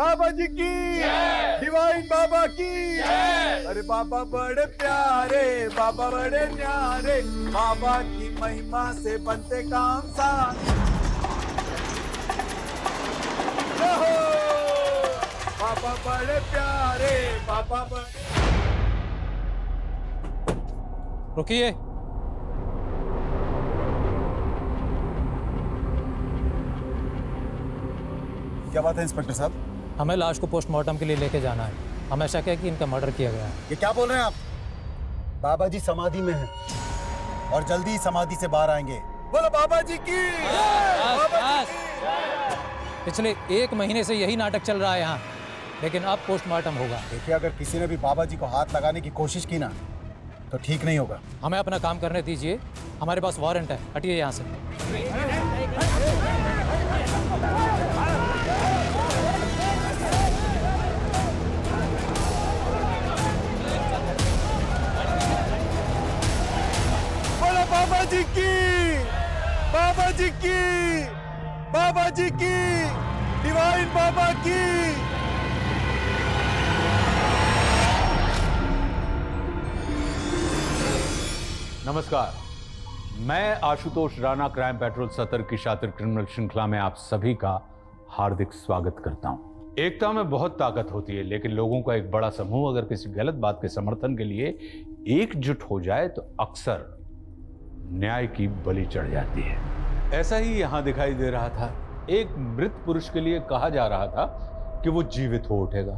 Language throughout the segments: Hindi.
बाबा जी की डिवाइन बाबा की। अरे बाबा बड़े प्यारे, बाबा बड़े न्यारे, बाबा की महिमा से बनते काम साथ। बाबा बड़े प्यारे, बाबा बड़े। रुकिए। क्या बात है इंस्पेक्टर साहब? हमें लाश को पोस्टमार्टम के लिए लेके जाना है। हमें शक है कि इनका मर्डर किया गया है। ये क्या बोल रहे हैं आप? बाबा जी समाधि में हैं और जल्दी ही समाधि से बाहर आएंगे। बोलो बाबा जी की। बाबा जी की। पिछले 1 महीने से यही नाटक चल रहा है यहाँ, लेकिन अब पोस्टमार्टम होगा। देखिए, अगर किसी ने भी बाबा जी को हाथ लगाने की कोशिश की ना तो ठीक नहीं होगा। हमें अपना काम करने दीजिए, हमारे पास वारंट है। हटिए यहाँ से। बोलो बाबा जी की, बाबा जी की, बाबा जी की, डिवाइन बाबा की। नमस्कार, मैं आशुतोष राणा क्राइम पेट्रोल सतर की शातिर क्रिमिनल श्रृंखला में आप सभी का हार्दिक स्वागत करता हूं। एकता में बहुत ताकत होती है, लेकिन लोगों का एक बड़ा समूह अगर किसी गलत बात के समर्थन के लिए एकजुट हो जाए तो अक्सर न्याय की बलि चढ़ जाती है। ऐसा ही यहां दिखाई दे रहा था। एक मृत पुरुष के लिए कहा जा रहा था कि वो जीवित हो उठेगा।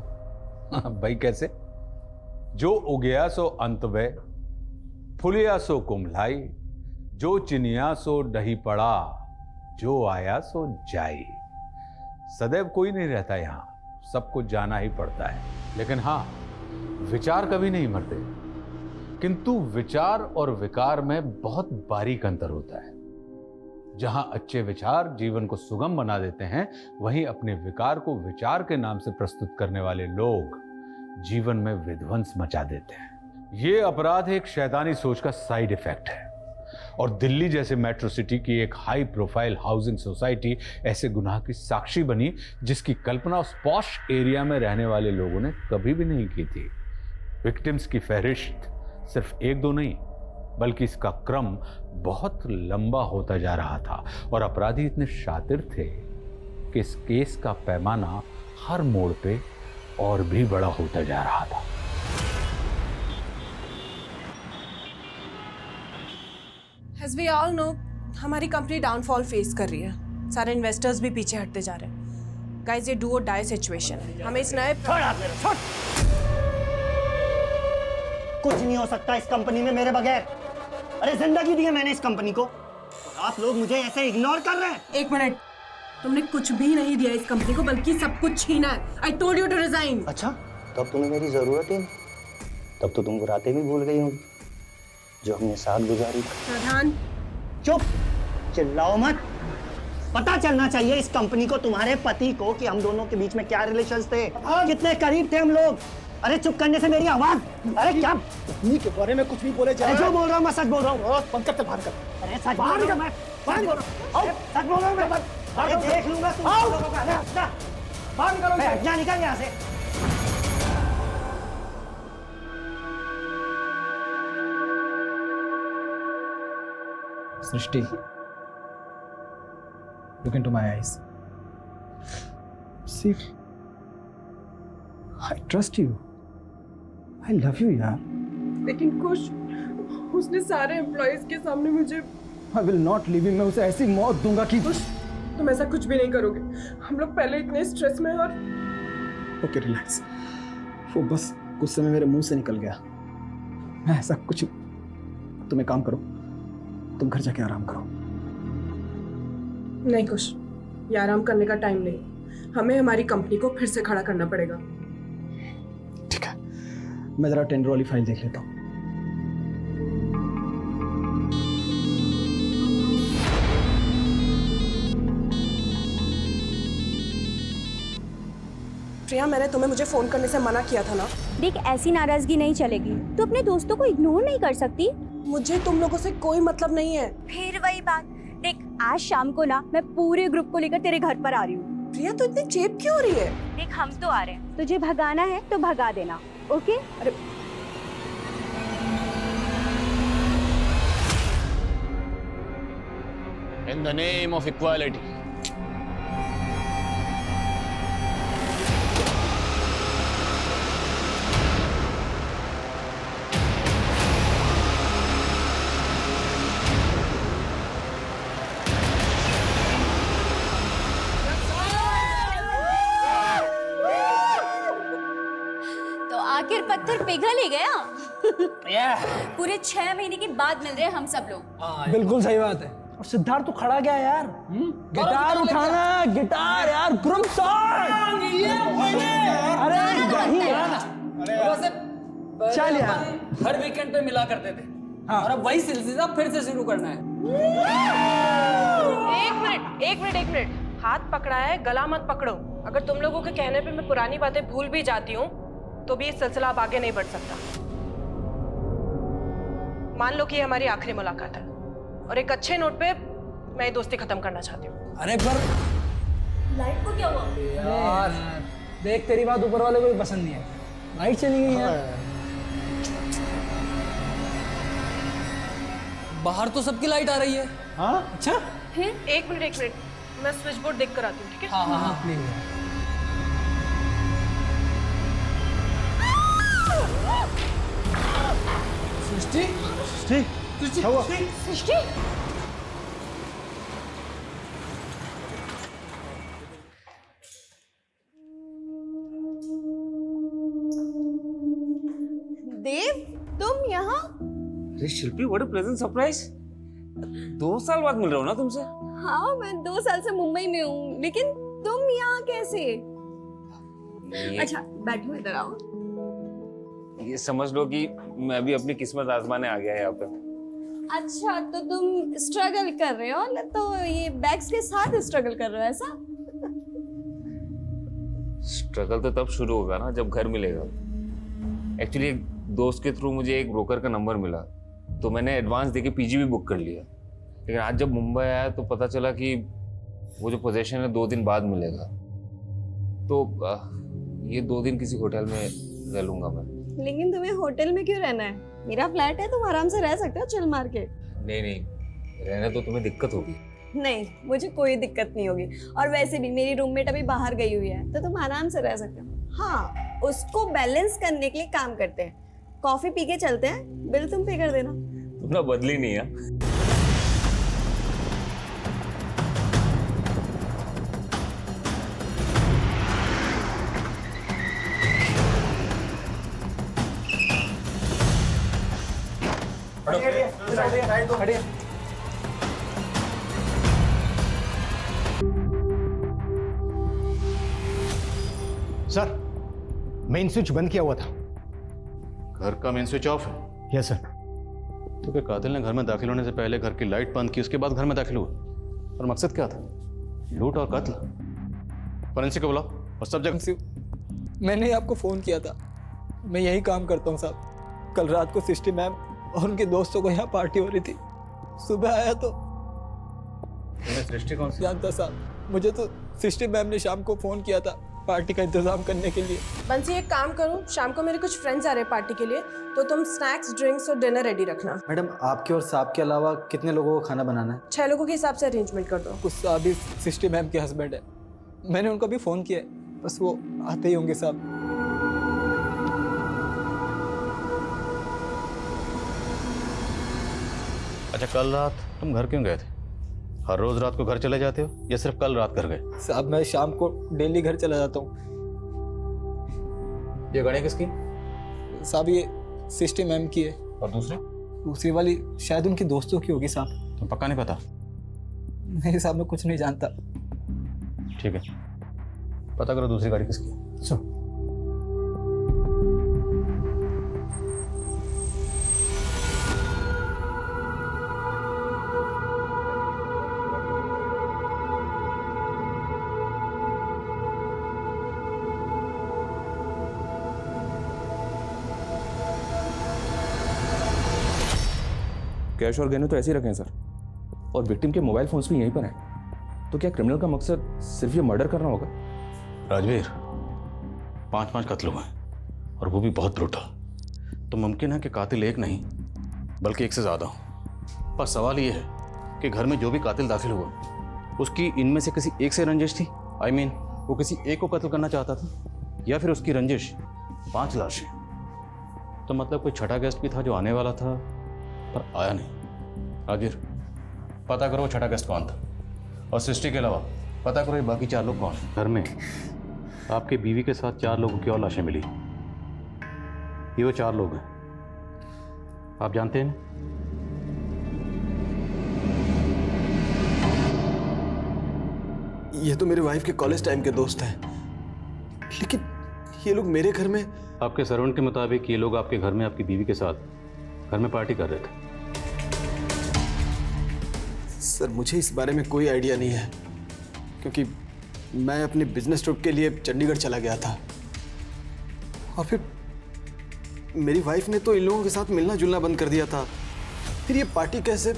भाई कैसे? जो उगया सो अंत वे, फुलिया सो कुम्हलाई, जो चिनिया सो डही पड़ा, जो आया सो जाई। सदैव कोई नहीं रहता यहां, सबको जाना ही पड़ता है। लेकिन हां, विचार कभी नहीं मरते, किंतु विचार और विकार में बहुत बारीक अंतर होता है। जहां अच्छे विचार जीवन को सुगम बना देते हैं, वहीं अपने विकार को विचार के नाम से प्रस्तुत करने वाले लोग जीवन में विध्वंस मचा देते हैं। ये अपराध एक शैतानी सोच का साइड इफेक्ट है, और दिल्ली जैसे मेट्रो सिटी की एक हाई प्रोफाइल हाउसिंग सोसाइटी ऐसे गुनाह की साक्षी बनी जिसकी कल्पना उस पॉश एरिया में रहने वाले लोगों ने कभी भी नहीं की थी। विक्टिम्स की फहरिस्त सिर्फ 1-2 नहीं, बल्कि इसका क्रम बहुत लंबा होता जा रहा था, और अपराधी इतने शातिर थे कि इस केस का पैमाना हर मोड़ पे और भी बड़ा होता जा रहा था। As we all know, हमारी कंपनी डाउनफॉल फेस कर रही है। सारे इन्वेस्टर्स भी पीछे हटते जा रहे हैं। गाइस, ये डू और डाई सिचुएशन है। हमें इस नए कुछ नहीं हो सकता इस कंपनी में मेरे बगैर। अरे जिंदगी दी है मैंने इस कंपनी को, आप लोग मुझे ऐसे इग्नोर कर रहे हैं। 1 मिनट, तुमने कुछ भी नहीं दिया इस कंपनी को, बल्कि सब कुछ छीना है। I told you to resign। अच्छा, तब तुम्हें मेरी जरूरत है? तब तो तुम वो रातें भी भूल गई होगी जो हमने साथ गुजारी। प्रधान, चुप, चिल्लाओ मत। पता चलना चाहिए इस कंपनी को, तुम्हारे पति को, कि हम दोनों के बीच में क्या रिलेशंस थे, कितने करीब थे हम लोग। अरे चुप करने से मेरी आवाज। अरे क्या कंपनी के बारे में कुछ भी बोले जा रहे जो बोल रहा हूँ मैं सच बोल रहा हूँ। बंद करते बाहर कर। अरे सच बोल रहा हूँ मैं, सच बोल रहा हूँ। सच बोल रहा हूँ मैं। अरे देख लूंगा तुम लोगों का। बाहर करो, हटना, निकल यहाँ से। सृष्टि, look into my eyes. See, I trust you. I love you, यार। लेकिन कुछ उसने सारे एम्प्लॉइज के सामने मुझे I will not leave him. मैं उसे ऐसी मौत दूंगा कि तुम ऐसा कुछ भी नहीं करोगे। हम लोग पहले इतने स्ट्रेस में हैं और ओके रिलैक्स। वो बस गुस्से में मेरे मुंह से निकल गया। मैं ऐसा कुछ, तुम एक काम करो, तुम घर जाके आराम करो। नहीं कुछ, ये आराम करने का टाइम नहीं। हमें हमारी कंपनी को फिर से खड़ा करना पड़ेगा। ठीक है, मैं जरा टेंडर वाली फाइल देख लेता हूँ। प्रिया, मैंने तुम्हें मुझे फोन करने से मना किया था ना। देख, ऐसी नाराजगी नहीं चलेगी। तू अपने दोस्तों को इग्नोर नहीं कर सकती। मुझे तुम लोगों से कोई मतलब नहीं है। फिर वही बात। देख, आज शाम को ना मैं पूरे ग्रुप को लेकर तेरे घर पर आ रही हूँ। रिया तो इतनी चेप क्यों हो रही है? देख हम तो आ रहे हैं, तुझे भगाना है तो भगा देना, ओके? अरे In the name of equality. तो आखिर पत्थर पिघल ही गया। पूरे 6 महीने के बाद मिल रहे हैं हम सब लोग। बिल्कुल सही बात है। और सिद्धार्थ तो खड़ा गया यार। गिटार उठाना, गिटार यार, ग्रुप सॉन्ग। अरे यही यार। चल यार, हर वीकेंड पे मिला करते थे। और अब वही सिलसिला फिर से शुरू करना है। एक मिनट, हाथ पकड़ा है, गला मत पकड़ो। अगर तुम लोगों के कहने पे मैं पुरानी बातें भूल भी जाती हूँ तो भी ये सिलसिला अब आगे नहीं बढ़ सकता। मान लो कि ये हमारी आखिरी मुलाकात है और एक अच्छे नोट पे मैं ये दोस्ती खत्म करना चाहती हूँ। अरे पर लाइट को क्या हुआ? यार देख, तेरी बात ऊपर वाले को भी पसंद नहीं है। लाइट चली गई यार। बाहर तो सबकी लाइट आ रही है। हाँ अच्छा। एक मिनट, मैं स्विच बोर्ड देख कर आती हूँ, ठीक है? हाँ प्लीज। सृष्टि, सृष्टि, देव, तुम यहाँ? अरे शिल्पी, व्हाट अ प्लेजेंट सरप्राइज। 2 साल बाद मिल रहा हूँ ना तुमसे। हाँ, मैं 2 साल से मुंबई में हूँ, लेकिन तुम यहाँ कैसे? अच्छा बैठो, इधर आओ। ये समझ लो कि मैं भी अपनी किस्मत आजमाने आ गया यहाँ पे। अच्छा, तो तुम स्ट्रगल कर रहे हो ना? तो ये बैग्स के साथ स्ट्रगल कर रहे हो ऐसा? स्ट्रगल तो तब शुरू होगा ना जब घर मिलेगा। एक्चुअली एक दोस्त के थ्रू मुझे एक ब्रोकर का नंबर मिला, तो मैंने एडवांस देके पीजी भी बुक कर लिया। लेकिन आज जब मुंबई आया तो पता चला कि वो जो पोजीशन है 2 दिन बाद मिलेगा। तो ये 2 दिन किसी होटल में रह लूंगा मैं। लेकिन तुम्हें होटल में क्यों रहना है? मेरा फ्लैट है, तुम आराम से रह सकते हो चिल मार के। नहीं, रहने तो तुम्हें दिक्कत होगी। नहीं, मुझे कोई दिक्कत नहीं होगी। और वैसे भी मेरी रूममेट अभी बाहर गई हुई है, तो तुम आराम से रह सकते हो। हाँ, उसको बैलेंस करने के लिए काम करते हैं। कॉफी पी के चलते हैं, बिल तुम पे कर देना। तुम ना बदली नहीं है। खड़े। सर, मेन स्विच बंद किया हुआ था। घर का मेन स्विच ऑफ है? Yes sir. तो क्या कातिल ने घर में दाखिल होने से पहले घर की लाइट बंद की, उसके बाद घर में दाखिल हुआ? और मकसद क्या था? लूट और कत्ल? फॉरेंसिक को बुलाओ और सब जगह। मैंने ही आपको फोन किया था। मैं यही काम करता हूँ साहब। कल रात को सृष्टि मैम और उनके दोस्तों को यहाँ पार्टी हो रही थी। सुबह आया तो सृष्टि कौन सी? जानता साहब, मुझे तो सृष्टि मैम ने शाम को फोन किया था पार्टी का इंतजाम करने के लिए। बंसी, एक काम करो, शाम को मेरे कुछ फ्रेंड्स आ रहे हैं पार्टी के लिए, तो तुम स्नैक्स, ड्रिंक्स और डिनर रेडी रखना। मैडम, आपके और साहब के अलावा कितने लोगों को खाना बनाना है? 6 लोगों के हिसाब से अरेंजमेंट कर दो। कुछ साहब ही सृष्टि मैम के हस्बैंड है। मैंने उनको भी फोन किया है, बस वो आते ही होंगे साहब। अच्छा, कल रात तुम घर क्यों गए थे? हर रोज रात को घर चले जाते हो या सिर्फ कल रात घर गए? साहब, मैं शाम को डेली घर चला जाता हूँ। ये गाड़ी किसकी? साहब, ये सृष्टि मैम की है। और दूसरी वाली शायद उनकी दोस्तों की होगी साहब। तुम पक्का नहीं पता? नहीं साहब, मैं कुछ नहीं जानता। ठीक है, पता करो दूसरी गाड़ी किसकी है। सर, कैश और गहने तो ऐसे ही रखे हैं सर, और विक्टिम के मोबाइल फोन्स भी यहीं पर हैं। तो क्या क्रिमिनल का मकसद सिर्फ ये मर्डर करना होगा? राजवीर, 5 कत्ल हुए और वो भी बहुत ब्रूटल। तो मुमकिन है कि कातिल एक नहीं बल्कि एक से ज्यादा हो। पर सवाल ये है कि घर में जो भी कातिल दाखिल हुआ उसकी इनमें से किसी एक से रंजिश थी। I mean, वो किसी एक को कत्ल करना चाहता था या फिर उसकी रंजिश 5 लाशें। तो मतलब कोई छठा गेस्ट भी था जो आने वाला था पर आया नहीं। राजवीर, पता करो वो छठा गेस्ट कौन था, और सृष्टि के अलावा पता करो ये बाकी 4 लोग कौन हैं। घर में आपके बीवी के साथ 4 लोगों की और लाशें मिली। ये वो 4 लोग हैं, आप जानते हैं? ये तो मेरे वाइफ के कॉलेज टाइम के दोस्त हैं, लेकिन ये लोग मेरे घर में। आपके सर्वेंट के मुताबिक ये लोग आपके घर में आपकी बीवी के साथ घर में पार्टी कर रहे थे। सर, मुझे इस बारे में कोई आइडिया नहीं है, क्योंकि मैं अपने बिजनेस ट्रिप के लिए चंडीगढ़ चला गया था और फिर मेरी वाइफ ने तो इन लोगों के साथ मिलना जुलना बंद कर दिया था। फिर ये पार्टी कैसे?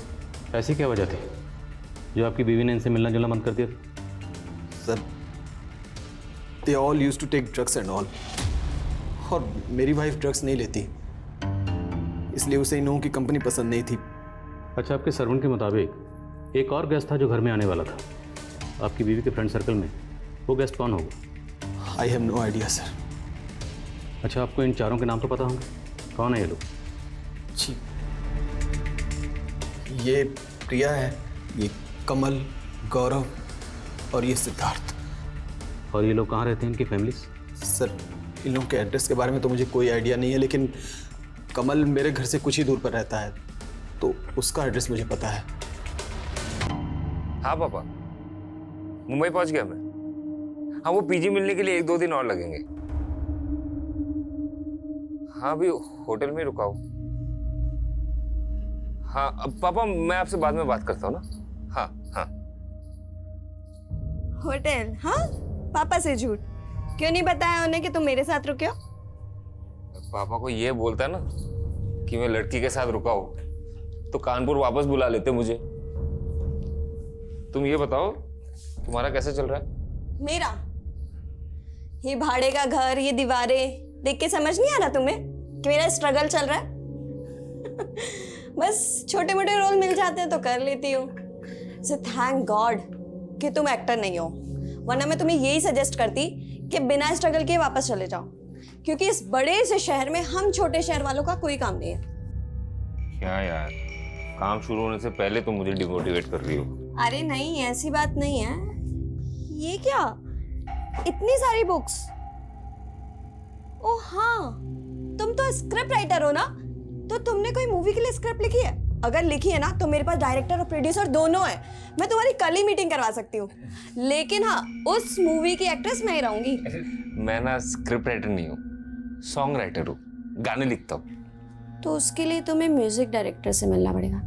ऐसी क्या वजह थी जो आपकी बीवी ने इनसे मिलना जुलना बंद कर दिया? Sir, they all used to take drugs and all, और मेरी वाइफ ड्रग्स नहीं लेती, इसलिए उसे इन लोगों की कंपनी पसंद नहीं थी। अच्छा, आपके सर्वेंट के मुताबिक एक और गेस्ट था जो घर में आने वाला था आपकी बीवी के फ्रेंड सर्कल में। वो गेस्ट कौन होगा? I have no idea sir. अच्छा, आपको इन 4 के नाम तो पता होंगे, कौन है ये लोग? जी, ये प्रिया है, ये कमल, गौरव और ये सिद्धार्थ। और ये लोग कहाँ रहते हैं, इनकी फैमिलीज? सर, इन लोगों के एड्रेस के बारे में तो मुझे कोई आइडिया नहीं है, लेकिन कमल मेरे घर से कुछ ही दूर पर रहता है, तो उसका एड्रेस मुझे पता है। हाँ पापा, मुंबई पहुंच गया मैं। हाँ, वो पीजी मिलने के लिए 1-2 दिन और लगेंगे। हाँ, अभी होटल में रुका हूँ। हाँ अब पापा, मैं आपसे बाद में बात करता हूँ ना। हाँ हाँ। होटल? हाँ, पापा से झूठ क्यों नहीं बताया उन्हें कि तुम मेरे साथ रुके हो? पापा को ये बोलता ना कि मैं लड़की के साथ रुका हूँ तो कानपुर वापस बुला लेते मुझे। तुम ये बताओ, तुम्हारा कैसे चल रहा है? मेरा? ये भाड़े का घर, ये दीवारें देख के समझ नहीं आ रहा तुम्हें कि मेरा स्ट्रगल चल रहा है? बस छोटे मोटे रोल मिल जाते हैं तो कर लेती हूँ। सो थैंक गॉड कि तुम एक्टर नहीं हो, वरना मैं तुम्हें यही सजेस्ट करती कि बिना स्ट्रगल के वापस चले जाओ, क्योंकि इस बड़े से शहर में हम छोटे शहर वालों का कोई काम नहीं है। क्या यार, काम शुरू होने से पहले तुम मुझे डिमोटिवेट कर रही हो। अरे नहीं, ऐसी बात नहीं है। ये क्या, इतनी सारी बुक्स? ओ हाँ, तुम तो स्क्रिप्ट राइटर हो ना, तो तुमने कोई मूवी के लिए स्क्रिप्ट लिखी है? अगर लिखी है ना तो मेरे पास डायरेक्टर और प्रोड्यूसर दोनों है, मैं तुम्हारी कल ही मीटिंग करवा सकती हूँ। लेकिन हाँ, उस मूवी की एक्ट्रेस मैं ही रहूंगी। मैं ना स्क्रिप्ट राइटर नहीं हूँ, सॉन्ग राइटर हूँ, गाने लिखता हूँ। तो उसके लिए तुम्हें म्यूजिक डायरेक्टर से मिलना पड़ेगा।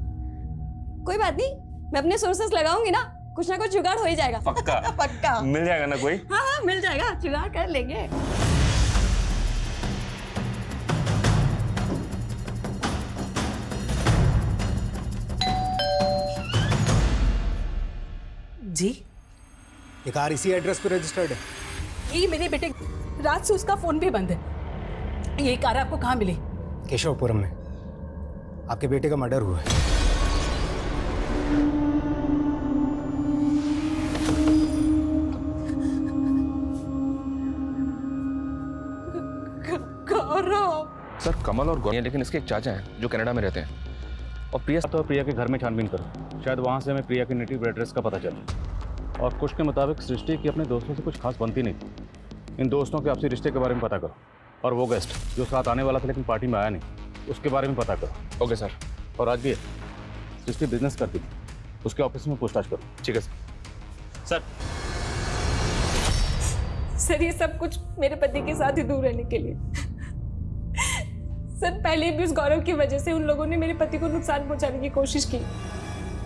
कोई बात नहीं, मैं अपने सोर्सेस लगाऊंगी ना कुछ जुगाड़ हो ही जाएगा। पक्का? पक्का मिल जाएगा ना कोई? हाँ हाँ, मिल जाएगा, जुगाड़ कर लेंगे। जी, ये कार इसी एड्रेस पे रजिस्टर्ड है? ये मेरे बेटे, रात से उसका फोन भी बंद है। ये कार आपको कहाँ मिली? केशवपुरम में आपके बेटे का मर्डर हुआ है। सर, कमल और गौरी, लेकिन इसके एक चाचा हैं जो कनाडा में रहते हैं, और प्रिया के घर में छानबीन करो, शायद वहाँ से हमें प्रिया के नेटिव एड्रेस का पता चले। और कुछ के मुताबिक सृष्टि की अपने दोस्तों से कुछ खास बनती नहीं थी। इन दोस्तों के आपसी रिश्ते के बारे में पता करो, और वो गेस्ट जो साथ आने वाला था लेकिन पार्टी में आया नहीं, उसके बारे में पता करो। Okay sir. और आज भी सृष्टि बिजनेस करती थी, उसके ऑफिस में पूछताछ करो। ठीक है सर। सर, ये सब कुछ मेरे पति के साथ ही दूर रहने के लिए। सर, पहले भी उस गौरव की वजह से उन लोगों ने मेरे पति को नुकसान पहुंचाने की कोशिश की।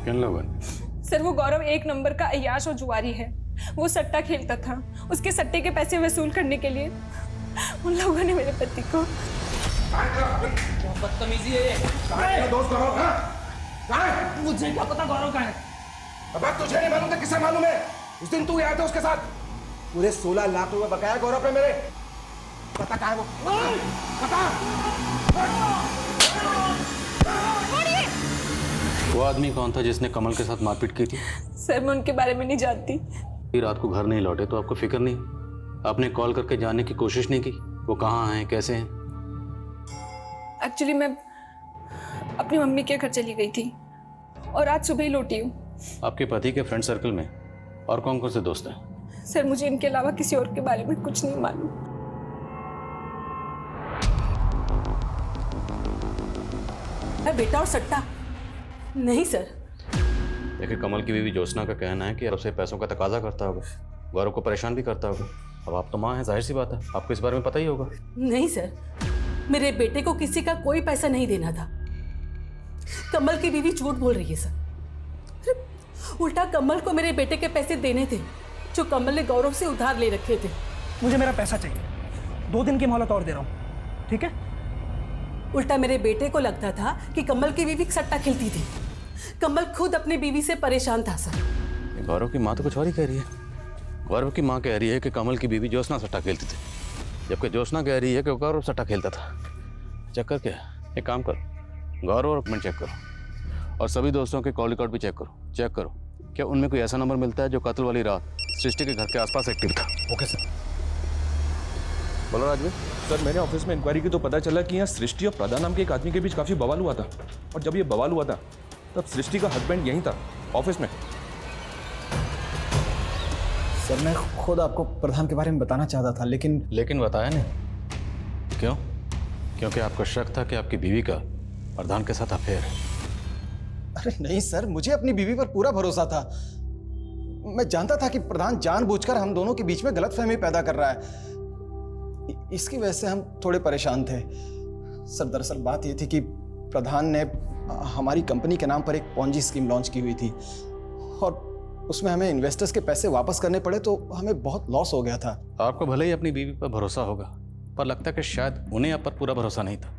किन लोगों ने? सर, वो गौरव एक नंबर का अय्याश और जुआरी है। वो सट्टा खेलता था, उसके सट्टे के पैसे वसूल करने के लिए उन लोगों ने मेरे पति को। बदतमीजी है ये। दोस्त गौरव कहाँ है? मुझे क्या पता गौरव कहाँ है? अब तुझे नहीं मालूम था, किसे मालूम है? उस दिन तू आया था उसके साथ। पूरे 16 लाख रुपए बकाया गौरव पे मेरे। पता कहाँ है वो? पता? वो आदमी कौन था जिसने कमल के साथ मारपीट की थी? सर मैं उनके बारे में नहीं जानती। रात को घर नहीं लौटे तो आपको फिक्र नहीं? आपने कॉल करके जानने की कोशिश नहीं की वो कहाँ हैं, कैसे हैं? एक्चुअली मैं अपनी मम्मी के घर चली गई थी और आज सुबह ही लौटी हूँ। आपके पति के फ्रेंड सर्कल में और कौन कौन से दोस्त हैं? सर मुझे इनके अलावा किसी और के बारे में कुछ नहीं मालूम। बेटा और सट्टा नहीं सर। देखिए, कमल की बीवी ज्योत्सना का कहना है कि उसे पैसों का तकाजा करता होगा, गौरव को परेशान भी करता होगा। अब आप तो माँ हैं, जाहिर सी बात है आपको इस बारे में पता ही होगा। नहीं सर, मेरे बेटे को किसी का कोई पैसा नहीं देना था। कमल की बीवी झूठ बोल रही है सर। उल्टा कमल को मेरे बेटे के पैसे देने थे जो कमल ने गौरव से उधार ले रखे थे। मुझे मेरा पैसा चाहिए, 2 दिन की मोहलत और दे रहा हूँ, ठीक है? उल्टा मेरे बेटे को लगता था कि कमल की बीवी सट्टा खेलती थी। कमल खुद अपनी बीवी से परेशान था सर। गौरव की माँ तो कुछ और ही कह रही है। गौरव की माँ कह रही है कि कमल की बीवी ज्योत्सना सट्टा खेलती थी, जबकि ज्योत्सना कह रही है कि गौरव सट्टा खेलता था। चक्कर क्या है? एक काम करो, गौरव और अपने चेक करो और सभी दोस्तों के कॉल रिकॉर्ड भी चेक करो। क्या उनमें कोई ऐसा नंबर मिलता है जो कत्ल वाली रात सृष्टि के घर के आसपास एक्टिव था? Okay sir. बोलो राजवीर। सर मैंने ऑफिस में इंक्वायरी की तो पता चला कि यहाँ सृष्टि और प्रदा नाम के एक आदमी के बीच काफी बवाल हुआ था, और जब ये बवाल हुआ था तब सृष्टि का हस्बैंड यहीं था ऑफिस में। सर मैं खुद आपको प्रधान के बारे में बताना चाहता था, लेकिन बताया नहीं। क्यों? क्योंकि आपको शक था कि आपकी बीवी का प्रधान के साथ अफेयर है। अरे नहीं सर, मुझे अपनी बीवी पर पूरा भरोसा था। मैं जानता था कि प्रधान जानबूझकर हम दोनों के बीच में गलतफहमी पैदा कर रहा है। इसकी वजह से हम थोड़े परेशान थे। सर दरअसल बात ये थी कि प्रधान ने हमारी कंपनी के नाम पर एक पॉन्जी स्कीम लॉन्च की हुई थी और उसमें हमें इन्वेस्टर्स के पैसे वापस करने पड़े तो हमें बहुत लॉस हो गया था। आपको भले ही अपनी बीवी पर भरोसा होगा, पर लगता है कि शायद उन्हें आप पर पूरा भरोसा नहीं था,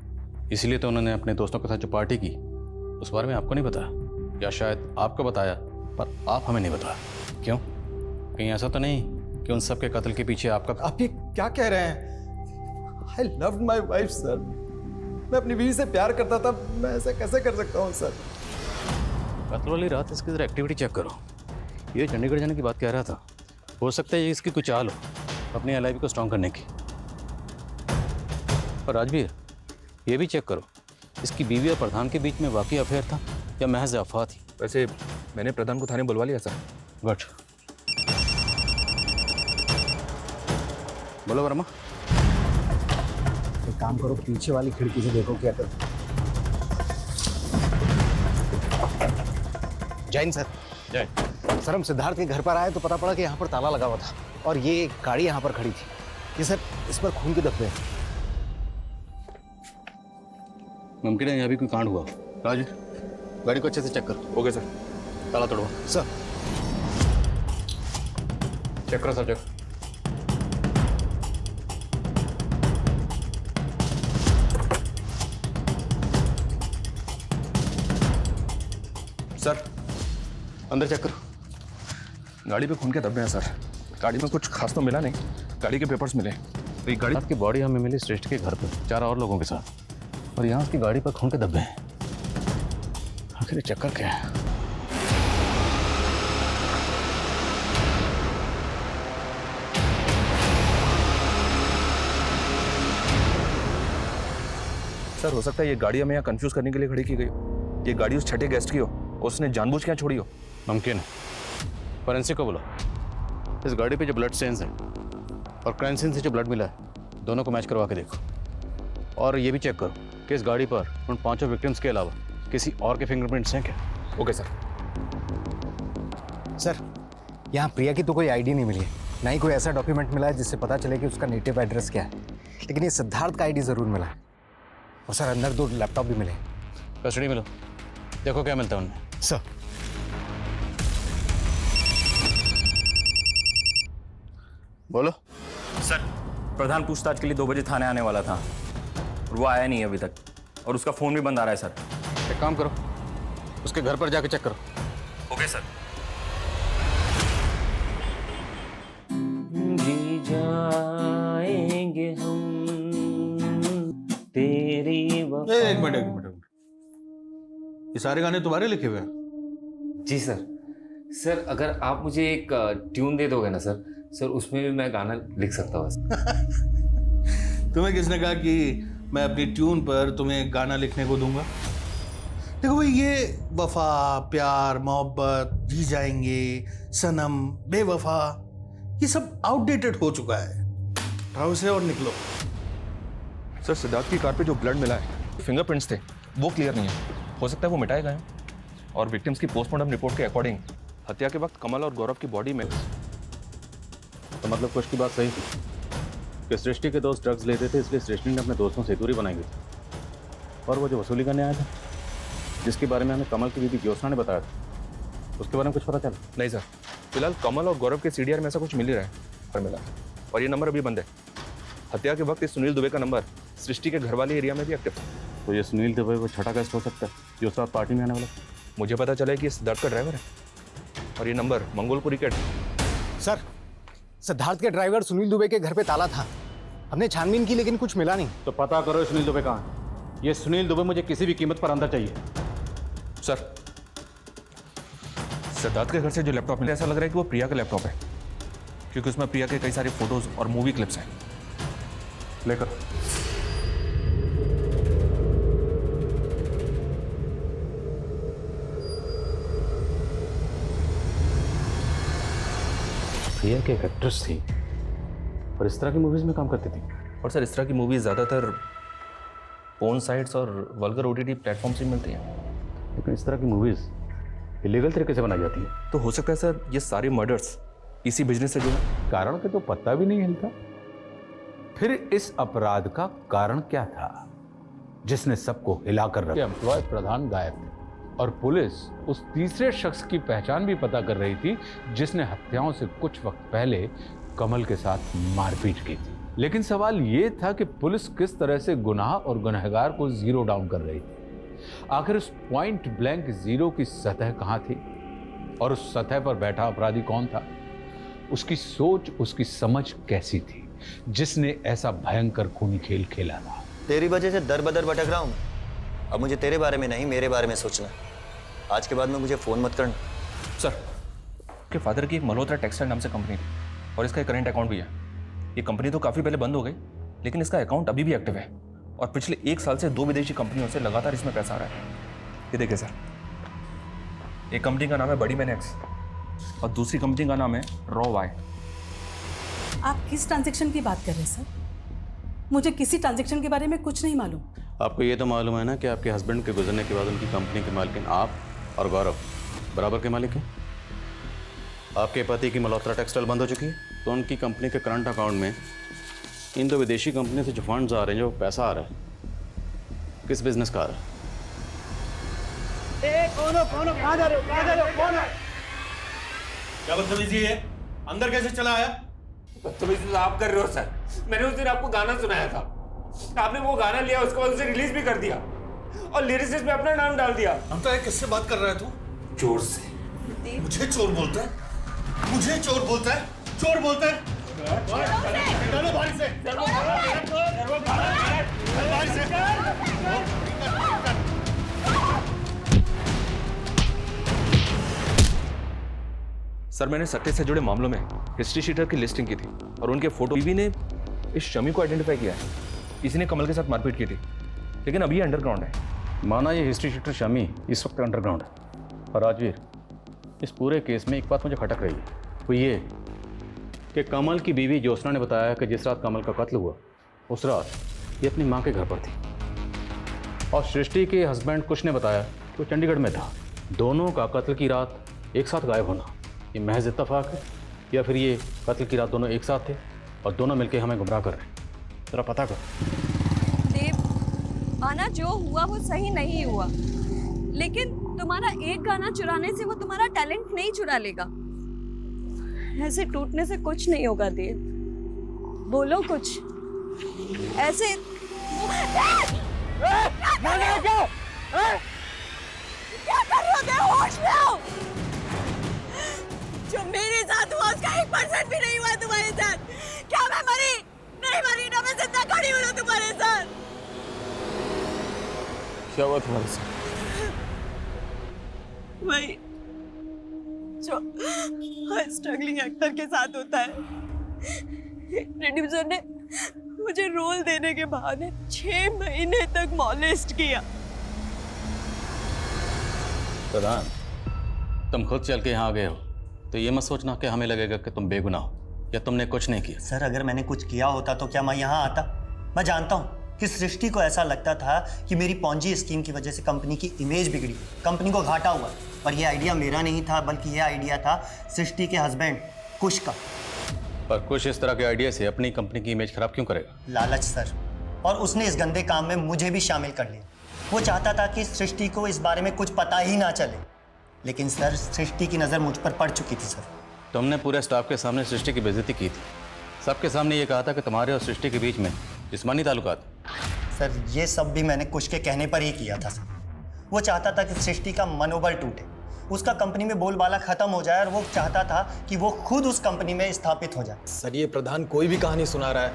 इसलिए तो उन्होंने अपने दोस्तों के साथ जो पार्टी की उस बारे में आपको नहीं बताया, या शायद आपको बताया पर आप हमें नहीं बताया। क्यों? कहीं ऐसा तो नहीं कि उन सब के कत्ल के पीछे आपका? आप ये क्या कह रहे हैं? I loved my wife, sir. मैं अपनी बीवी से प्यार करता था, मैं ऐसा कैसे कर सकता हूँ सर? कत्ल वाली रात इसकी जरा एक्टिविटी चेक करो। ये चंडीगढ़ जाने की बात कह रहा था, हो सकता है ये इसकी कुछ चाल हो अपनी LIB को स्ट्रॉन्ग करने की। और राजवीर, ये भी चेक करो इसकी बीवी और प्रधान के बीच में वाकई अफेयर था या महज अफवाह थी। वैसे मैंने प्रधान को थाने बुलवा लिया सर। गुड। बोलो वर्मा। एक काम करो, पीछे वाली खिड़की से देखो क्या कर। जैन सर। जय सर, हम सिद्धार्थ के घर पर आए तो पता पड़ा कि यहाँ पर ताला लगा हुआ था और ये गाड़ी यहाँ पर खड़ी थी। ये सर, इस पर खून के धब्बे हैं। मुमकिन है यहाँ भी कोई कांड हुआ। राजू, गाड़ी को अच्छे से चेक कर। Okay sir. ताला तोड़वा। सर। चेक करो सर, चेक। सर अंदर चेक करो। गाड़ी पे खून के धब्बे हैं सर। गाड़ी में कुछ खास तो मिला नहीं, गाड़ी के पेपर्स मिले। तो ये गाड़ी आपकी बॉडी हमें मिली श्रेष्ठ के घर पर 4 और लोगों के साथ, और यहाँ उसकी गाड़ी पर खून के धब्बे हैं। आखिर चक्कर क्या है? सर हो सकता है ये गाड़ी हमें यहाँ कंफ्यूज करने के लिए खड़ी की गई हो। ये गाड़ी उस छठे गेस्ट की हो, उसने जानबूझ के यहाँ छोड़ी हो। मुमकिन है। फॉरेंसिक को बोलो। इस गाड़ी पे जो ब्लड सेंस है और क्राइम सीन से जो ब्लड मिला है, दोनों को मैच करवा के देखो। और ये भी चेक करो कि इस गाड़ी पर उन 5 विक्टिम्स के अलावा किसी और के फिंगरप्रिंट्स हैं क्या? Okay sir. सर, यहाँ प्रिया की तो कोई आईडी नहीं मिली है, ना ही कोई ऐसा डॉक्यूमेंट मिला है जिससे पता चले कि उसका नेटिव एड्रेस क्या है। लेकिन ये सिद्धार्थ का आईडी जरूर मिला है। और सर, अंदर 2 लैपटॉप भी मिले। कस्टडी में लो, देखो क्या मिलता है उनमें। सर। बोलो। सर, प्रधान पूछताछ के लिए 2 बजे थाने आने वाला था और वो आया नहीं अभी तक, और उसका फ़ोन भी बंद आ रहा है सर। एक काम करो, उसके घर पर जाके चेक करो। Okay sir. एक मिनट, ये सारे गाने तुम्हारे लिखे हुए हैं? जी सर। सर अगर आप मुझे एक ट्यून दे दोगे ना सर उसमें भी मैं गाना लिख सकता हूँ। तुम्हें किसने कहा कि मैं अपनी ट्यून पर तुम्हें गाना लिखने को दूंगा? देखो भाई, ये वफा, प्यार, मोहब्बत, जी जाएंगे, सनम, बेवफा, ये सब आउटडेटेड हो चुका है। उठाओ से और निकलो। सर सिद्धार्थ की कार पे जो ब्लड मिला है, फिंगरप्रिंट्स थे, वो क्लियर नहीं है। हो सकता है वो मिटाए गए हैं। और विक्टिम्स की पोस्टमार्टम रिपोर्ट के अकॉर्डिंग हत्या के वक्त कमल और गौरव की बॉडी में तो मतलब कुछ की बात सही थी कि सृष्टि के दोस्त ड्रग्स लेते थे, इसलिए सृष्टि ने अपने दोस्तों से दूरी बनाई थी। और वो जो वसूली करने आया था, जिसके बारे में हमें कमल की बीवी ज्योत्सना ने बताया था, उसके बारे में कुछ पता चला? नहीं सर, फिलहाल कमल और गौरव के सीडीआर में ऐसा कुछ मिल ही रहा है पर मिला। और ये नंबर अभी बंद है। हत्या के वक्त इस सुनील दुबे का नंबर सृष्टि के घर वाले एरिया में भी एक्टिव है। तो ये सुनील दुबे को छठा कैसे हो सकता है जो साथ पार्टी में आने वाला? मुझे पता चला है कि ये सिद्धार्थ का ड्राइवर है और ये नंबर मंगोलपुरी के। सर, सिद्धार्थ के ड्राइवर सुनील दुबे के घर पे ताला था। हमने छानबीन की लेकिन कुछ मिला नहीं। तो पता करो सुनील दुबे कहाँ है। ये सुनील दुबे मुझे किसी भी कीमत पर अंदर चाहिए। सर, सिद्धार्थ के घर से जो लैपटॉप मिला, ऐसा लग रहा है कि वो प्रिया का लैपटॉप है, क्योंकि उसमें प्रिया के कई सारे फोटोज और मूवी क्लिप्स हैं। लेकर प्रिया की एक एक्ट्रेस थी और इस तरह की मूवीज में काम करती थी। और सर, इस तरह की मूवीज ज़्यादातर पोर्न साइट्स और वल्गर ओटीटी प्लेटफॉर्म से मिलती हैं। लेकिन इस तरह की मूवीज इलीगल तरीके से बनाई जाती है। तो हो सकता है सर ये सारे मर्डर्स इसी बिजनेस से जुड़े। कारण के तो पता भी नहीं हिलता। फिर इस अपराध का कारण क्या था जिसने सबको हिलाकर रखा? एम्प्लॉय प्रधान गायब थे और पुलिस उस तीसरे शख्स की पहचान भी पता कर रही थी जिसने हत्याओं से कुछ वक्त पहले कमल के साथ मारपीट की थी। लेकिन सवाल यह था कि पुलिस किस तरह से गुनाह और गुनहगार को जीरो डाउन कर रही थी। आखिर उस पॉइंट ब्लैंक जीरो की सतह कहां थी और उस सतह पर बैठा अपराधी कौन था? उसकी सोच, उसकी समझ कैसी थी जिसने ऐसा भयंकर खूनी खेल खेला था? तेरी वजह से दर बदर भटक रहा हूं मैं। अब मुझे तेरे बारे में नहीं, मेरे बारे में सोचना। आज के बाद में मुझे फोन मत करना। सर, के फादर की एक मल्होत्रा टेक्सटाइल नाम से कंपनी थी और इसका एक करंट अकाउंट भी है। ये कंपनी तो काफ़ी पहले बंद हो गई, लेकिन इसका अकाउंट अभी भी एक्टिव है और पिछले 1 साल से 2 विदेशी कंपनियों से लगातार इसमें पैसा आ रहा है। ये देखिए सर, एक कंपनी का नाम है बड़ी मैन एक्स और दूसरी कंपनी का नाम है रॉ वाई। आप किस ट्रांजैक्शन की बात कर रहे हैं सर? मुझे किसी ट्रांजैक्शन के बारे में कुछ नहीं मालूम। आपको ये तो मालूम है ना कि आपके हस्बैंड के गुजरने के बाद उनकी कंपनी के मालिक आप और गौरव बराबर के मालिक हैं। आपके पति की मल्होत्रा टेक्सटाइल बंद हो चुकी है, तो उनकी कंपनी के करंट अकाउंट में इन 2 विदेशी कंपनी से जो फंड्स आ रहे हैं, जो पैसा आ रहा है, किस बिजनेस का आ रहा है? कौन कहाँ जा रहे हो? कहाँ जा रहे हो? कौन है? क्या बदतमीजी है? अंदर कैसे चला आया? बदतमीजी तो आप कर रहे हो सर। मैंने उस दिन आपको गाना सुनाया था, आपने वो गाना लिया, उसके बाद उसे रिलीज भी कर दिया और लिरिसिस्ट में अपना नाम डाल दिया। हम तो किससे बात कर रहा है तू? चोर से। मुझे चोर बोलता है? मुझे चोर बोलता है? चोर बोलता है? चलो भाई से। सर, मैंने सट्टे से जुड़े मामलों में हिस्ट्री शीटर की लिस्टिंग की थी और उनके फोटो बीवी ने इस शमी को आइडेंटिफाई किया है। इसी ने कमल के साथ मारपीट की थी, लेकिन अभी ये अंडरग्राउंड है। माना ये हिस्ट्री शीटर शमी इस वक्त अंडरग्राउंड है। और राजवीर, इस पूरे केस में एक बात मुझे खटक रही है, वो ये कि कमल की बीवी ज्योत्सना ने बताया कि जिस रात कमल का कत्ल हुआ उस रात ये अपनी माँ के घर पर थी और सृष्टि के हस्बैंड कुश ने बताया कि वो चंडीगढ़ में था। दोनों का कत्ल की रात एक साथ गायब होना, ये महज इत्तेफाक है या फिर ये कत्ल की रात दोनों एक साथ थे और दोनों मिलकर हमें गुमराह कर रहे हैं? जरा पता कर। देव, आना जो हुआ वो सही नहीं हुआ, लेकिन तुम्हारा एक गाना चुराने से वो तुम्हारा टैलेंट नहीं चुरा लेगा। ऐसे टूटने से कुछ नहीं होगा देव, बोलो कुछ। ऐसे क्या कर रहे हो देव? होश में आओ। जो मेरे साथ हुआ उसका 1% भी नहीं हुआ तुम्हारे साथ। क्या मैं मरी? नहीं मरी ना, मैं जिंदा खड़ी हूँ ना तुम्हारे साथ। क्या हुआ तुम्हारे साथ? वही जो हर स्ट्रगलिंग एक्टर के साथ होता है। प्रोड्यूसर ने मुझे रोल देने के बहाने 6 महीने तक मॉलेस्ट किया। प्रधान, तुम खुद चल के यहाँ आ गए हो तो ये मत सोचना कि हमें लगेगा कि तुम बेगुनाह हो या तुमने कुछ नहीं किया। सर, अगर मैंने कुछ किया होता तो क्या मैं यहाँ आता? मैं जानता हूँ कि सृष्टि को ऐसा लगता था कि मेरी पॉन्जी स्कीम की वजह से कंपनी की इमेज बिगड़ी, कंपनी को घाटा हुआ। पर यह आइडिया मेरा नहीं था, बल्कि यह आइडिया था सृष्टि के हस्बैंड कुश का। पर कुछ इस तरह के आइडिया से अपनी कंपनी की इमेज खराब क्यों करेगा? लालच सर, और उसने इस गंदे काम में मुझे भी शामिल कर लिया। वो चाहता था कि सृष्टि को इस बारे में कुछ पता ही ना चले, लेकिन सर सृष्टि की नज़र मुझ पर पड़ चुकी थी। सर, तुमने पूरे स्टाफ के सामने सृष्टि की बेइज्जती की थी। सबके सामने ये कहा था कि तुम्हारे और सृष्टि के बीच में जिस्मानी ताल्लुकात। सर, ये सब भी मैंने कुश के कहने पर ही किया था। सर, वो चाहता था कि सृष्टि का मनोबल टूटे, उसका कंपनी में बोलबाला खत्म हो जाए, और वो चाहता था कि वो खुद उस कंपनी में स्थापित हो जाए। सर, ये प्रधान कोई भी कहानी सुना रहा है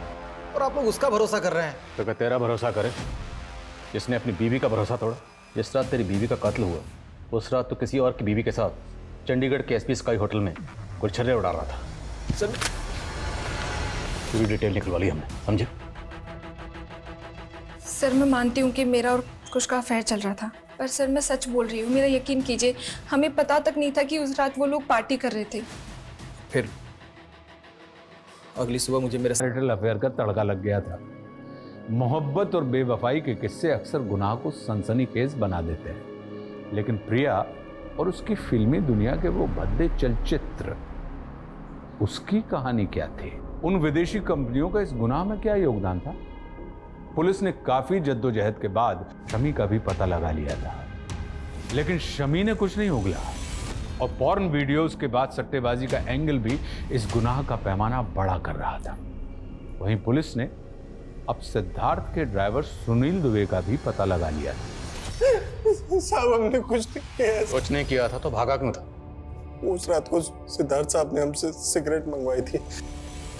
और आप लोग उसका भरोसा कर रहे हैं। तो क्या तेरा भरोसा करे? जिसने अपनी बीवी का भरोसा तोड़ा। जिस रात तेरी बीवी का कत्ल हुआ उस रात तो किसी और की बीवी के साथ चंडीगढ़ के एसपी स्काई होटल में गुलछर्रे उड़ा रहा था। सर, पूरी डिटेल निकलवा ली हमने, समझे? सर, मैं मानती हूँ कि मेरा और कुश का अफेयर चल रहा था, पर सर मैं सच बोल रही हूँ, मेरा यकीन कीजिए, हमें पता तक नहीं था कि उस रात वो लोग पार्टी कर रहे थे। फिर अगली सुबह मुझे मेरे मैरिटल अफेयर का तड़का लग गया था। मोहब्बत और बेवफाई के किस्से अक्सर गुनाह को सनसनीखेज बना देते हैं, लेकिन प्रिया और उसकी फिल्मी दुनिया के वो भद्दे चलचित्र, उसकी कहानी क्या थी? उन विदेशी कंपनियों का इस गुनाह में क्या योगदान था? पुलिस ने काफी जद्दोजहद के बाद शमी का भी पता लगा लिया था, लेकिन शमी ने कुछ नहीं उगला, और पॉर्न वीडियोस के बाद सट्टेबाजी का एंगल भी इस गुनाह का पैमाना बड़ा कर रहा था। वहीं पुलिस ने अब सिद्धार्थ के ड्राइवर सुनील दुबे का भी पता लगा लिया था। साहब, हमने कुछ नहीं किया। कुछ नहीं किया था तो भागा क्यों था? उस रात को सिद्धार्थ साहब ने हमसे सिगरेट मंगवाई थी,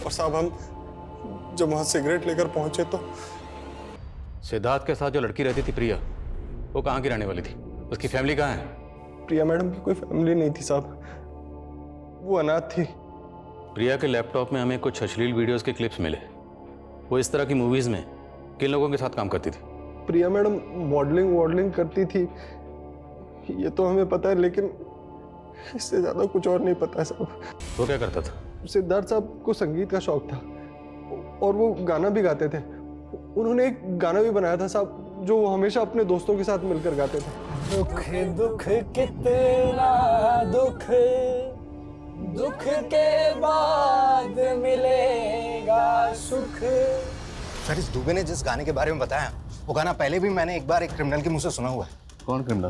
और साहब हम जब वहां सिगरेट लेकर पहुंचे तो सिद्धार्थ के साथ जो लड़की रहती थी प्रिया, वो कहाँ की रहने वाली थी? उसकी फैमिली कहाँ है? प्रिया मैडम की कोई फैमिली नहीं थी साहब, वो अनाथ थी। प्रिया के लैपटॉप में हमें कुछ अश्लील वीडियोस के क्लिप्स मिले। वो इस तरह की मूवीज में किन लोगों के साथ काम करती थी? प्रिया मैडम मॉडलिंग करती थी, ये तो हमें पता है, लेकिन इससे ज्यादा कुछ और नहीं पता है साहब। वो क्या करता था? सिद्धार्थ साहब को संगीत का शौक था और वो गाना भी गाते थे। उन्होंने एक गाना भी बनाया था साहब, जो वो हमेशा अपने दोस्तों के साथ मिलकर गाते थे। दुख दुख कितना दुख, दुख के बाद मिलेगा सुख। सर, इस दुबे ने जिस गाने के बारे में बताया, वो गाना पहले भी मैंने एक बार एक क्रिमिनल के मुंह से सुना हुआ है। कौन क्रिमिनल?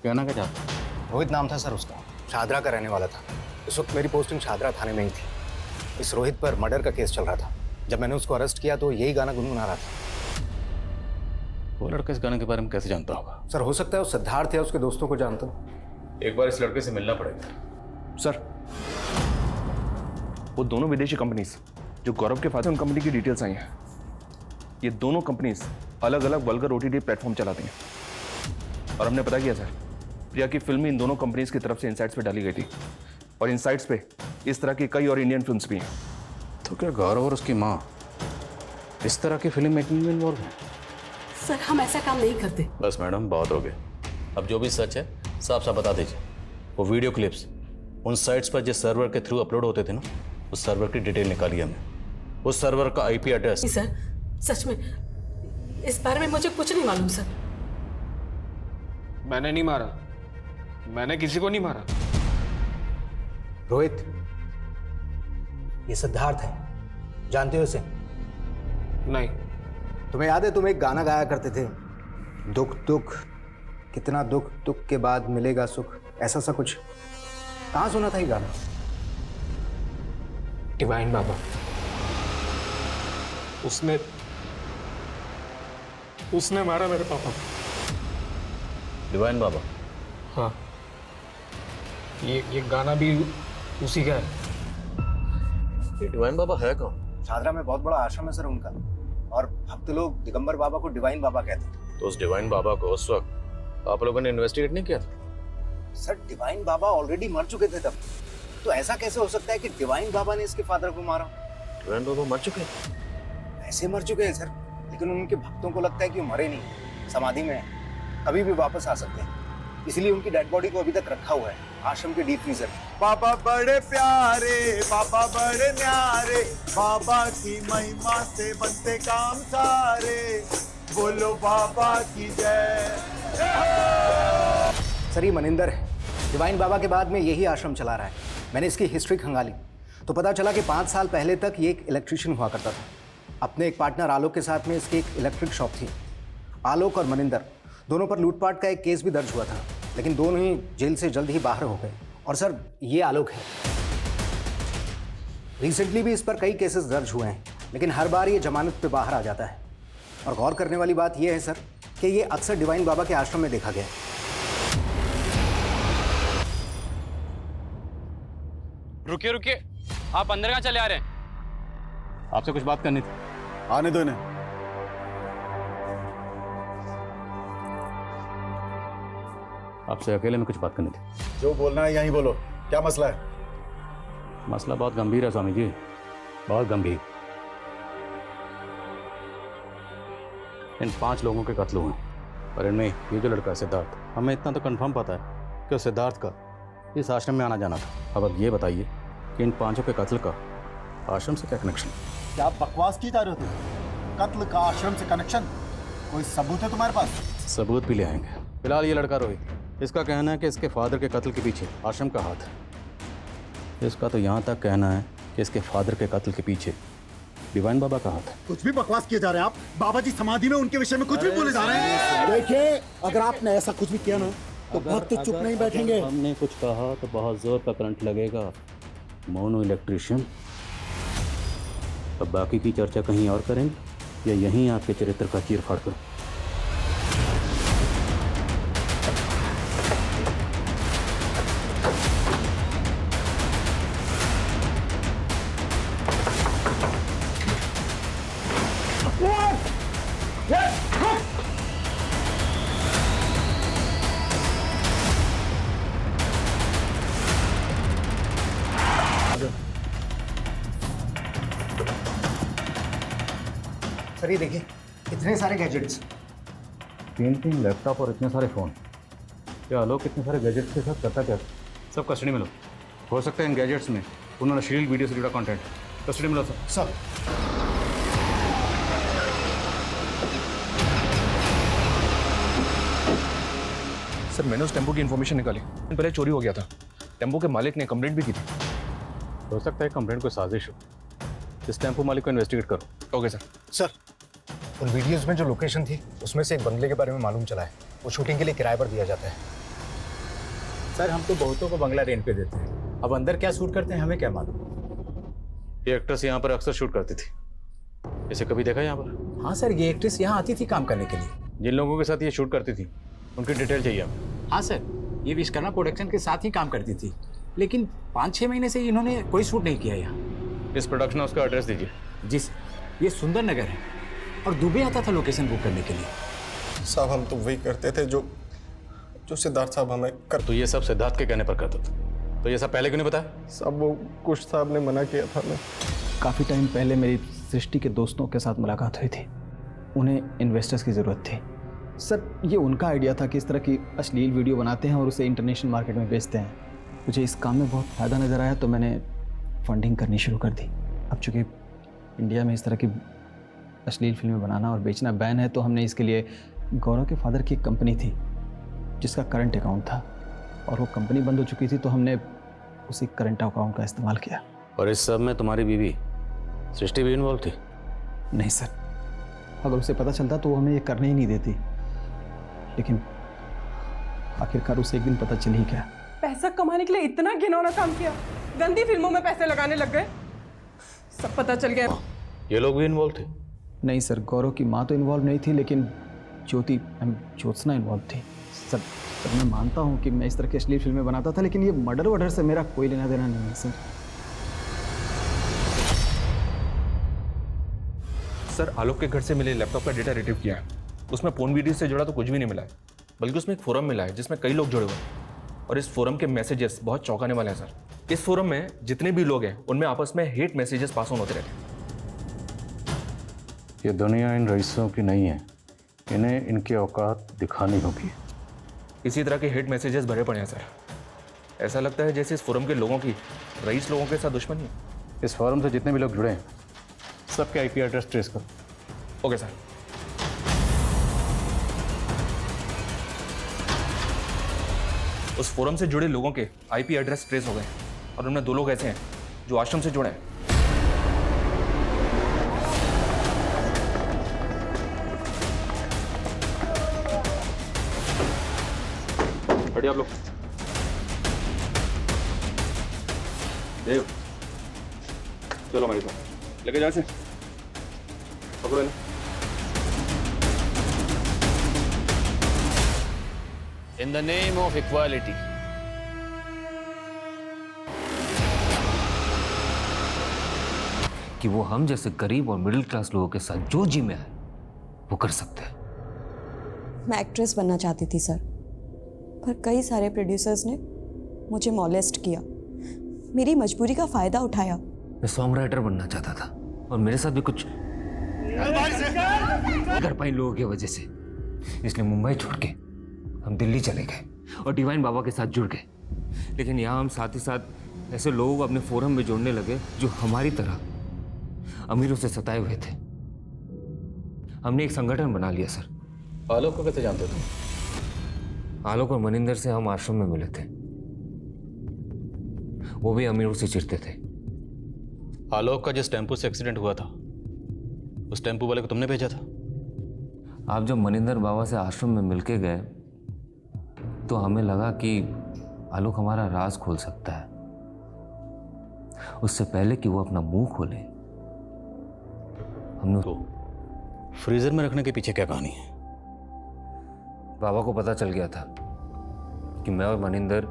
कहना क्या चाहता? रोहित नाम था सर उसका, शादरा का रहने वाला था। उस वक्त मेरी पोस्टिंग शादरा थाने में ही थी। इस रोहित पर मर्डर का केस चल रहा था। जब मैंने उसको अरेस्ट किया तो यही गाना गुनगुना रहा था। वो लड़का इस गाने के बारे में कैसे जानता होगा? सर, हो सकता है वो सिद्धार्थ या उसके दोस्तों को जानता। एक बार इस लड़के से मिलना पड़ेगा। सर, वो दोनों विदेशी कंपनीज जो गौरव के फादर, उन कंपनी की डिटेल्स आई हैं। ये दोनों कंपनीज अलग अलग वल्गर ओटीटी प्लेटफॉर्म चलाती हैं, और हमने पता किया सर, प्रिया की फिल्म इन दोनों कंपनीज की तरफ से इनसाइट्स पे डाली गई थी, और इनसाइट्स पे इस तरह की कई और इंडियन फिल्म्स भी हैं। तो क्या गौरव और उसकी माँ इस तरह की फिल्म मेकिंग में इन्वॉल्व है? सर, हम ऐसा काम नहीं करते। बस मैडम, बहुत हो गए। अब जो भी सच है साफ साफ बता दीजिए। वो वीडियो क्लिप्स उन साइट्स पर जिस सर्वर के थ्रू अपलोड होते थे ना, उस सर्वर की डिटेल निकाली हमने। उस सर्वर का आईपी एड्रेस। सर, सच में इस बारे में मुझे कुछ नहीं मालूम सर। मैंने नहीं मारा, मैंने किसी को नहीं मारा। रोहित, ये सिद्धार्थ है, जानते हो इसे? नहीं। तुम्हें याद है तुम एक गाना गाया करते थे, दुख दुख कितना दुख, दुख के बाद मिलेगा सुख, ऐसा सा कुछ? कहाँ सुना था ये गाना? डिवाइन बाबा। उसने मारा मेरे पापा। डिवाइन बाबा? हाँ, ये गाना भी उसी का है। ये डिवाइन बाबा है कौन? शादरा में बहुत बड़ा आश्रम है सर उनका, और भक्त लोग दिगंबर बाबा को डिवाइन बाबा कहते थे। तो उस डिवाइन बाबा को उस वक्त आप लोगों ने इन्वेस्टिगेट नहीं किया था? सर डिवाइन बाबा ऑलरेडी मर चुके थे तब, तो ऐसा कैसे हो सकता है कि डिवाइन बाबा ने इसके फादर को मारा? डिवाइन बाबा मर चुके हैं? ऐसे मर चुके हैं सर, लेकिन उनके भक्तों को लगता है कि वो मरे नहीं, समाधि में है, कभी भी वापस आ सकते हैं, इसलिए उनकी डेड बॉडी को अभी तक रखा हुआ है आश्रम के डीप फ्रीजर में। बाबा बड़े प्यारे, बाबा बड़े न्यारे, बाबा की महिमा से बनते काम सारे, बोलो बाबा की जय। सर ये मनिंदर है, डिवाइन बाबा के बाद में यही आश्रम चला रहा है। मैंने इसकी हिस्ट्री खंगाली तो पता चला कि 5 साल पहले तक ये एक इलेक्ट्रिशियन हुआ करता था। अपने एक पार्टनर आलोक के साथ में इसकी एक इलेक्ट्रिक शॉप थी। आलोक और मनिंदर दोनों पर लूटपाट का एक केस भी दर्ज हुआ था, लेकिन दोनों ही जेल से जल्द ही बाहर हो गए। और सर ये आलोक है, रिसेंटली भी इस पर कई केसेस दर्ज हुए हैं, लेकिन हर बार ये जमानत पे बाहर आ जाता है। और गौर करने वाली बात यह है सर कि ये अक्सर डिवाइन बाबा के आश्रम में देखा गया है। रुकिए रुकिए, आप अंदर कहाँ चले आ रहे हैं? आपसे कुछ बात करनी थी। आने दो इन्हें। आपसे अकेले में कुछ बात करनी थी। जो बोलना है यहीं बोलो, क्या मसला है? मसला बहुत गंभीर है स्वामी जी, बहुत गंभीर। इन 5 लोगों के कत्ल हुए, और इनमें ये जो लड़का है सिद्धार्थ, हमें इतना तो कंफर्म पता है कि उस सिद्धार्थ का इस आश्रम में आना जाना था। अब ये बताइए कि इन 5 के कत्ल का आश्रम से क्या कनेक्शन? क्या बकवास की जा रहे हो? कत्ल का आश्रम से कनेक्शन? कोई सबूत है तुम्हारे पास? सबूत भी ले आएंगे। फिलहाल ये लड़का रोहित, इसका कहना है कि इसके फादर के कत्ल के पीछे आश्रम का हाथ है। इसका तो यहाँ तक कहना है कि इसके फादर के कत्ल के पीछे डिवाइन बाबा का हाथ है। कुछ भी बकवास किए जा रहे हैं आप। बाबा जी समाधि में उनके विषय में कुछ भी बोले जा रहे हैं। देखिए, अगर आपने ऐसा कुछ भी किया ना तो भक्त चुप नहीं बैठेंगे। हमने कुछ कहा तो बहुत जोर का करंट लगेगा। Mono electrician. अब बाकी की चर्चा कहीं और करेंगे या यहीं आपके चरित्र का चीर फाड़ करूं? सर ये देखिए, इतने सारे गैजेट्स, पेंटिंग, लैपटॉप और इतने सारे फ़ोन। क्या आलोक इतने सारे गैजेट्स के साथ करता क्या? सब कस्टडी में लो। हो सकता है इन गैजेट्स में उन्होंने अश्लील वीडियो से जुड़ा कंटेंट। कस्टडी में लो सर। सर मैंने उस टेम्पो की इन्फॉर्मेशन निकाली, पहले चोरी हो गया था। टेम्पो के मालिक ने कंप्लेंट भी की थी। हो सकता है कंप्लेंट कोई साजिश हो। इस टेम्पो मालिक को इन्वेस्टिगेट करो। Okay sir. सर उन वीडियोस में जो लोकेशन थी उसमें से एक बंगले के बारे में मालूम चला है, वो शूटिंग के लिए किराए पर दिया जाता है। सर हम तो बहुतों को बंगला रेंट पे देते हैं, अब अंदर क्या शूट करते हैं हमें क्या मालूम। ये एक्ट्रेस यहाँ पर अक्सर शूट करती थी, इसे कभी देखा यहाँ पर? हाँ सर, ये एक्ट्रेस यहाँ आती थी काम करने के लिए। जिन लोगों के साथ ये शूट करती थी उनकी डिटेल चाहिए हमें। हाँ सर, ये विश्वकर्मा प्रोडक्शन के साथ ही काम करती थी, लेकिन 5-6 महीने से इन्होंने कोई शूट नहीं किया यहाँ। इस प्रोडक्शन हाउस का एड्रेस दीजिए। जी सर, ये सुंदर नगर है और दुबे आता था लोकेशन बुक करने के लिए। साहब हम तो वही करते थे जो सिद्धार्थ साहब हमें कर। तो ये सब सिद्धार्थ के कहने पर करते थे, तो ये सब पहले क्यों नहीं बताया? साहब वो कुछ साहब ने मना किया था। मैं काफ़ी टाइम पहले मेरी सृष्टि के दोस्तों के साथ मुलाकात हुई थी, उन्हें इन्वेस्टर्स की ज़रूरत थी। सर ये उनका आइडिया था कि इस तरह की अश्लील वीडियो बनाते हैं और उसे इंटरनेशनल मार्केट में बेचते हैं। मुझे इस काम में बहुत फ़ायदा नज़र आया तो मैंने फंडिंग करनी शुरू कर दी। अब चूँकि इंडिया में इस तरह की अश्लील फिल्में बनाना और बेचना बैन है, तो हमने इसके लिए गौरव के फादर की एक कंपनी थी जिसका करंट अकाउंट था, और वो कंपनी बंद हो चुकी थी, तो हमने उसी करंट अकाउंट का इस्तेमाल किया। और इस सब में तुम्हारी बीवी सृष्टि भी इन्वॉल्व थी? नहीं सर, अगर उसे पता चलता तो वो हमें ये करने ही नहीं देती, लेकिन आखिरकार उसे एक दिन पता चल ही गया। पैसा कमाने के लिए इतना घिनौना काम किया, गंदी फिल्मों में पैसे लगाने लग गए, सब पता चल गया। ये लोग भी इन्वॉल्व थे? नहीं सर, गौरव की माँ तो इन्वॉल्व नहीं थी, लेकिन ज्योत्सना इन्वॉल्व थी। सर मैं मानता हूँ कि मैं इस तरह की अश्लील फिल्में बनाता था, लेकिन ये मर्डर वर्डर से मेरा कोई लेना देना नहीं है सर। सर आलोक के घर से मिले लैपटॉप का डेटा रिट्रीव किया है। उसमें फोन वीडियो से जुड़ा तो कुछ भी नहीं मिला है, बल्कि उसमें एक फोरम मिला है जिसमें कई लोग जुड़े हुए हैं और इस फोरम के मैसेजेस बहुत चौंकाने वाले हैं सर। इस फोरम में जितने भी लोग हैं उनमें आपस में हेट मैसेजेस पास ऑन होते रहते हैं। ये दुनिया इन रईसों की नहीं है, इन्हें इनकी औकात दिखानी होगी। इसी तरह के हेट मैसेजेस भरे पड़े हैं सर। ऐसा लगता है जैसे इस फोरम के लोगों की रईस लोगों के साथ दुश्मनी है। इस फोरम से जितने भी लोग जुड़े हैं सबके आईपी एड्रेस ट्रेस करो। Okay sir. उस फोरम से जुड़े लोगों के आईपी एड्रेस ट्रेस हो गए और उनमें 2 लोग ऐसे हैं जो आश्रम से जुड़े हैं। बढ़िया आप लोग। देव चलो हमारे साथ लेके जाओ से पकड़ो इन्हें। In the name of equality. कि वो हम जैसे गरीब और मिडिल क्लास लोगों के साथ जो जी में है वो कर सकते हैं। मैं एक्ट्रेस बनना चाहती थी सर, पर कई सारे प्रोड्यूसर्स ने मुझे मॉलेस्ट किया, मेरी मजबूरी का फायदा उठाया। मैं सॉन्ग राइटर बनना चाहता था और मेरे साथ भी कुछ कर पाई लोगों की वजह से, इसलिए मुंबई छोड़ के हम दिल्ली चले गए और डिवाइन बाबा के साथ जुड़ गए। लेकिन यहाँ हम साथ ही साथ ऐसे लोगों को अपने फोरम में जोड़ने लगे जो हमारी तरह अमीरों से सताए हुए थे। हमने एक संगठन बना लिया सर। आलोक को कैसे जानते तुम? आलोक और मनिंदर से हम आश्रम में मिले थे। वो भी अमीरों से चिढ़ते थे। आलोक का जिस टेम्पो से एक्सीडेंट हुआ था उस टेम्पो वाले को तुमने भेजा था? आप जब मनिंदर बाबा से आश्रम में मिलके गए तो हमें लगा कि आलोक हमारा राज खोल सकता है। उससे पहले कि वो अपना मुंह खोले हमने तो फ्रीजर में रखने के पीछे क्या कहानी है? बाबा को पता चल गया था कि मैं और मनिंदर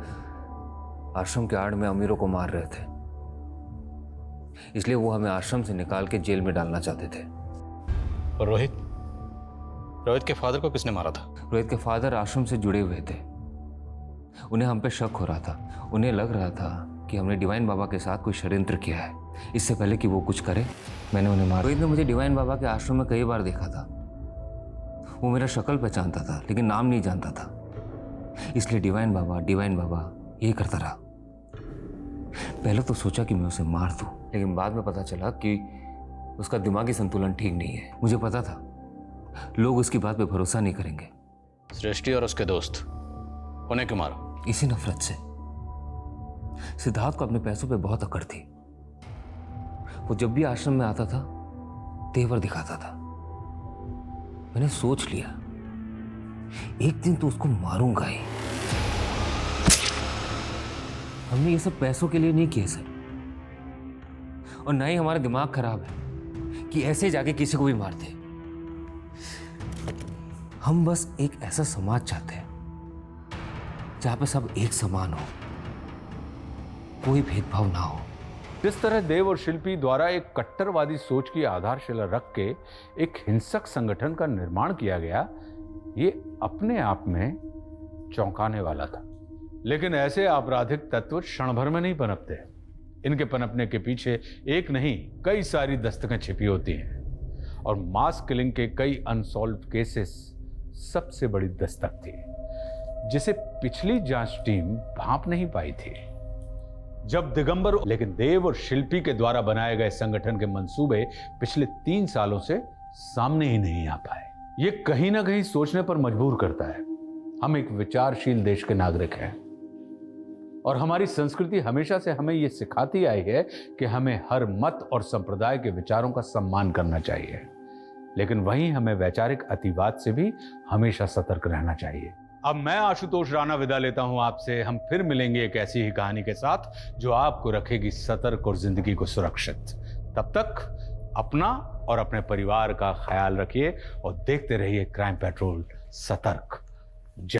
आश्रम के आड़ में अमीरों को मार रहे थे, इसलिए वो हमें आश्रम से निकाल के जेल में डालना चाहते थे। और रोहित के फादर को किसने मारा था? रोहित के फादर आश्रम से जुड़े हुए थे। उन्हें हम पे शक हो रहा था। उन्हें लग रहा था कि हमने डिवाइन बाबा के साथ कोई षड्यंत्र किया है। इससे पहले कि वो कुछ करे मैंने उन्हें मारा। रोहित ने मुझे डिवाइन बाबा के आश्रम में कई बार देखा था। वो मेरा शक्ल पहचानता था लेकिन नाम नहीं जानता था, इसलिए डिवाइन बाबा ये करता रहा। पहले तो सोचा कि मैं उसे मार दूं, लेकिन बाद में पता चला कि उसका दिमागी संतुलन ठीक नहीं है। मुझे पता था लोग उसकी बात पे भरोसा नहीं करेंगे। सृष्टि और उसके दोस्त उन्हें क्यों मारा? इसी नफरत से। सिद्धार्थ को अपने पैसों पे बहुत अकड़ थी। वो जब भी आश्रम में आता था तेवर दिखाता था। मैंने सोच लिया एक दिन तो उसको मारूंगा ही। हमने ये सब पैसों के लिए नहीं किए सर, और ना ही हमारा दिमाग खराब है कि ऐसे जाके किसी को भी मारते। हम बस एक ऐसा समाज चाहते हैं जहां पे सब एक समान हो, कोई भेदभाव ना हो। जिस तरह देव और शिल्पी द्वारा एक कट्टरवादी सोच की आधारशिला रख के एक हिंसक संगठन का निर्माण किया गया, ये अपने आप में चौंकाने वाला था। लेकिन ऐसे आपराधिक तत्व क्षण भर में नहीं पनपते। इनके पनपने के पीछे एक नहीं कई सारी दस्तकें छिपी होती हैं, और मास किलिंग के कई अनसॉल्व्ड केसेस सबसे बड़ी दस्तक थी, जिसे पिछली जांच टीम भांप नहीं पाई थी। जब दिगंबर लेकिन देव और शिल्पी के द्वारा बनाए गए संगठन के मंसूबे पिछले 3 सालों से सामने ही नहीं आ पाए। ये कहीं ना कहीं सोचने पर मजबूर करता है। हम एक विचारशील देश के नागरिक हैं और हमारी संस्कृति हमेशा से हमें यह सिखाती आई है कि हमें हर मत और संप्रदाय के विचारों का सम्मान करना चाहिए, लेकिन वहीं हमें वैचारिक अतिवाद से भी हमेशा सतर्क रहना चाहिए। अब मैं आशुतोष राणा विदा लेता हूं आपसे। हम फिर मिलेंगे एक ऐसी ही कहानी के साथ जो आपको रखेगी सतर्क और जिंदगी को सुरक्षित। तब तक अपना और अपने परिवार का ख्याल रखिए और देखते रहिए क्राइम पेट्रोल सतर्क।